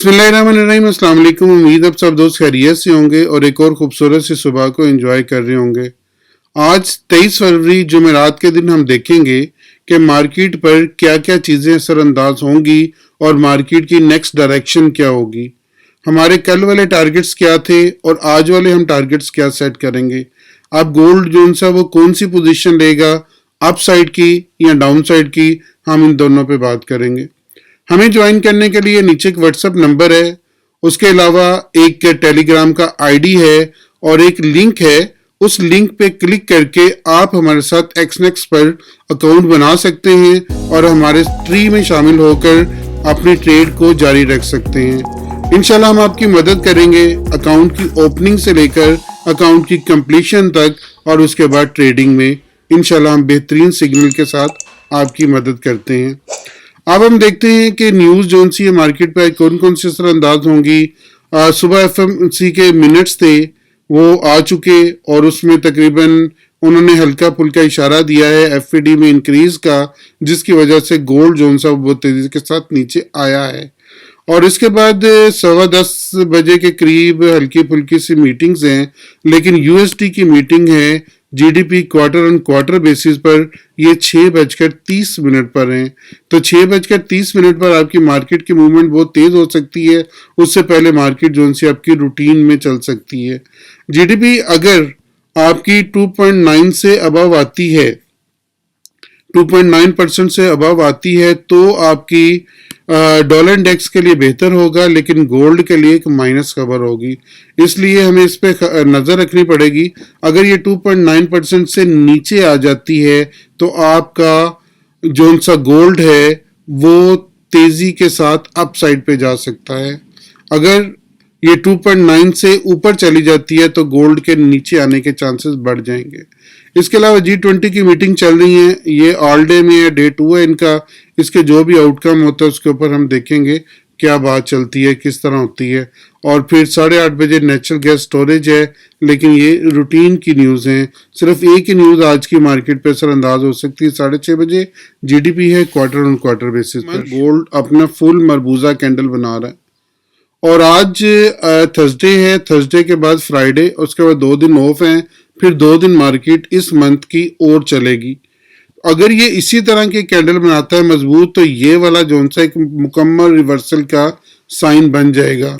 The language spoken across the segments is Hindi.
बिस्मिल्लाहिर्रहमानिर्रहीम। अस्सलाम वालेकुम। उम्मीद अब सब दोस्त खैरियत से होंगे और एक और खूबसूरत सी सुबह को एंजॉय कर रहे होंगे। आज 23 फरवरी जुमेरात के दिन हम देखेंगे कि मार्केट पर क्या क्या चीज़ें असरअंदाज होंगी और मार्केट की नेक्स्ट डायरेक्शन क्या होगी। हमारे कल वाले टारगेट्स क्या थे और आज वाले हम टारगेट्स क्या सेट करेंगे। अब गोल्ड जो सा वो कौन सी पोजीशन लेगा, अप साइड की या डाउन साइड की, हम इन दोनों पे बात करेंगे। हमें ज्वाइन करने के लिए नीचे एक व्हाट्सएप नंबर है, उसके अलावा एक टेलीग्राम का आईडी है और एक लिंक है। उस लिंक पे क्लिक करके आप हमारे साथ एक्सनेक्स पर अकाउंट बना सकते हैं और हमारे ट्री में शामिल होकर अपनी ट्रेड को जारी रख सकते हैं। इंशाल्लाह हम आपकी मदद करेंगे अकाउंट की ओपनिंग से लेकर अकाउंट की कंप्लीशन तक और उसके बाद ट्रेडिंग में इंशाल्लाह हम बेहतरीन सिग्नल के साथ आपकी मदद करते हैं। अब हम देखते हैं कि न्यूज़ जो सी है मार्केट पर कौन कौन सी असरअंदाज होंगी। सुबह एफएमसी के मिनट्स थे वो आ चुके और उसमें तकरीबन उन्होंने हल्का फुल्का इशारा दिया है एफईडी में इंक्रीज का, जिसकी वजह से गोल्ड जो सा वो तेजी के साथ नीचे आया है। और इसके बाद 10:15 बजे के करीब हल्की फुल्की सी मीटिंग्स हैं, लेकिन यूएसडी की मीटिंग है GDP quarter on quarter basis पर, ये 6:30 पर हैं। तो 6:30 पर आपकी मार्केट की मूवमेंट बहुत तेज हो सकती है, उससे पहले मार्केट जो सी आपकी रूटीन में चल सकती है। जीडीपी अगर आपकी 2.9 से अबव आती है, 2.9% से अबव आती है तो आपकी डॉलर इंडेक्स के लिए बेहतर होगा, लेकिन गोल्ड के लिए एक माइनस खबर होगी। इसलिए हमें इस पे नज़र रखनी पड़ेगी। अगर ये 2.9% से नीचे आ जाती है तो आपका जो सा गोल्ड है वो तेजी के साथ अप साइड पे जा सकता है। अगर ये 2.9 से ऊपर चली जाती है तो गोल्ड के नीचे आने के चांसेस बढ़ जाएंगे। इसके अलावा G20 की मीटिंग चल रही है, ये ऑल डे में है, डे 2 है इनका। इसके जो भी आउटकम होता है उसके ऊपर हम देखेंगे क्या बात चलती है, किस तरह होती है। और फिर 8:30 बजे नेचुरल गैस स्टोरेज है, लेकिन ये रूटीन की न्यूज़ है। सिर्फ एक ही न्यूज़ आज की मार्केट पे असरअंदाज हो सकती है। 6:30 बजे जीडीपी है क्वार्टर ऑन क्वार्टर बेसिस पर। गोल्ड अपना फुल मरबूजा कैंडल बना रहा है और आज थर्सडे है, थर्सडे के बाद फ्राइडे, उसके बाद 2 दिन ऑफ हैं, फिर 2 दिन मार्केट इस मंथ की ओर चलेगी। अगर ये इसी तरह के कैंडल बनाता है मजबूत तो ये वाला जोन सा एक मुकम्मल रिवर्सल का साइन बन जाएगा।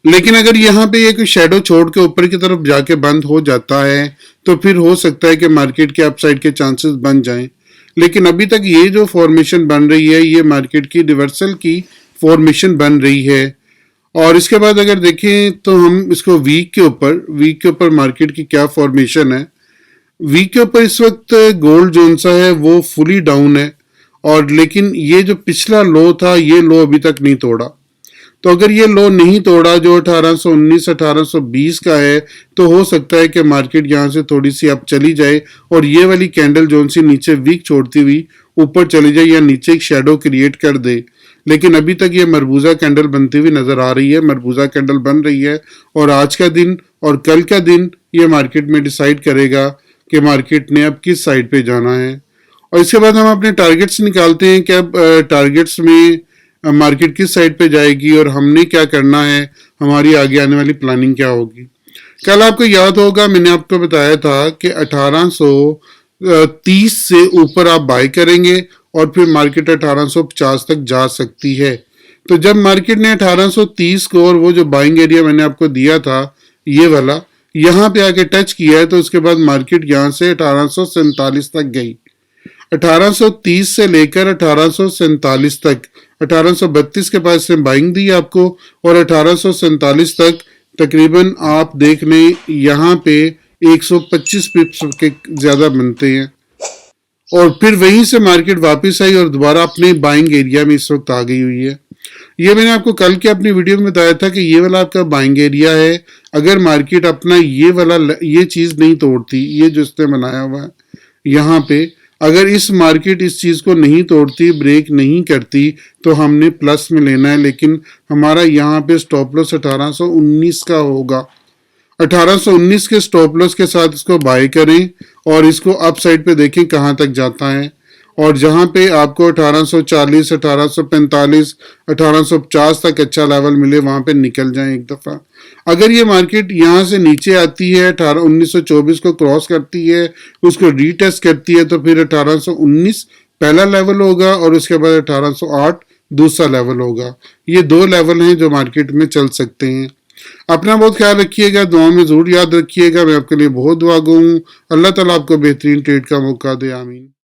लेकिन अगर यहाँ पे एक शेडो छोड़ के ऊपर की तरफ जाके बंद हो जाता है तो फिर हो सकता है कि मार्केट के अपसाइड के चांसेस बन जाएं। लेकिन अभी तक ये जो फॉर्मेशन बन रही है ये मार्केट की रिवर्सल की फॉर्मेशन बन रही है। और इसके बाद अगर देखें तो हम इसको वीक के ऊपर मार्केट की क्या फॉर्मेशन है। वीक के ऊपर इस वक्त गोल्ड जोन सा है वो फुली डाउन है, और लेकिन ये जो पिछला लो था ये लो अभी तक नहीं तोड़ा। तो अगर ये लो नहीं तोड़ा जो 1819 1820 का है तो हो सकता है कि मार्केट यहाँ से थोड़ी सी अब चली जाए और ये वाली कैंडल जोन सी नीचे वीक छोड़ती हुई ऊपर चली जाए या नीचे एक शेडो क्रिएट कर दे। लेकिन अभी तक ये मरबूजा कैंडल बनती हुई नजर आ रही है, मरबूजा कैंडल बन रही है। और आज का दिन और कल का दिन ये मार्केट में डिसाइड करेगा कि मार्केट ने अब किस साइड पे जाना है। और इसके बाद हम अपने टारगेट्स निकालते हैं कि अब टारगेट्स में मार्केट किस साइड पे जाएगी और हमने क्या करना है, हमारी आगे आने वाली प्लानिंग क्या होगी। कल आपको याद होगा मैंने आपको बताया था कि 1830 से ऊपर आप बाय करेंगे और फिर मार्केट 1850 तक जा सकती है। तो जब मार्केट ने 1830 को और वो जो बाइंग एरिया मैंने आपको दिया था ये वाला यहाँ पे आके टच किया है तो उसके बाद मार्केट यहाँ से 1847 तक गई। 1830 से लेकर 1847 तक, 1832 के पास से बाइंग दी आपको और 1847 तक तकरीबन आप देख लें यहाँ पे 125 पिप्स के ज्यादा बनते हैं। और फिर वहीं से मार्केट वापस आई और दोबारा अपने बाइंग एरिया में इस वक्त आ गई हुई है। ये मैंने आपको कल के अपनी वीडियो में बताया था कि ये वाला आपका बाइंग एरिया है। अगर मार्केट अपना ये वाला ये चीज नहीं तोड़ती, ये जो इसने बनाया हुआ है यहाँ पे, अगर इस मार्केट इस चीज को नहीं तोड़ती, ब्रेक नहीं करती तो हमने प्लस में लेना है। लेकिन हमारा यहाँ पे स्टॉप लॉस 1819 का होगा। 1819 के स्टॉप लॉस के साथ इसको बाय करें और इसको अप साइड पे देखें कहाँ तक जाता है। और जहां पे आपको 1840, 1845, 1850 तक अच्छा लेवल मिले वहां पे निकल जाएं एक दफा। अगर ये मार्केट यहाँ से नीचे आती है, 1924 को क्रॉस करती है, उसको रीटेस्ट करती है, तो फिर 1819 पहला लेवल होगा और उसके बाद 1808 दूसरा लेवल होगा। ये दो लेवल हैं जो मार्केट में चल सकते हैं। अपना बहुत ख्याल रखिएगा, दुआ में जरूर याद रखिएगा। मैं आपके लिए बहुत दुआ गो हूँ। अल्लाह ताला आपको बेहतरीन ट्रेड का मौका दे। आमीन।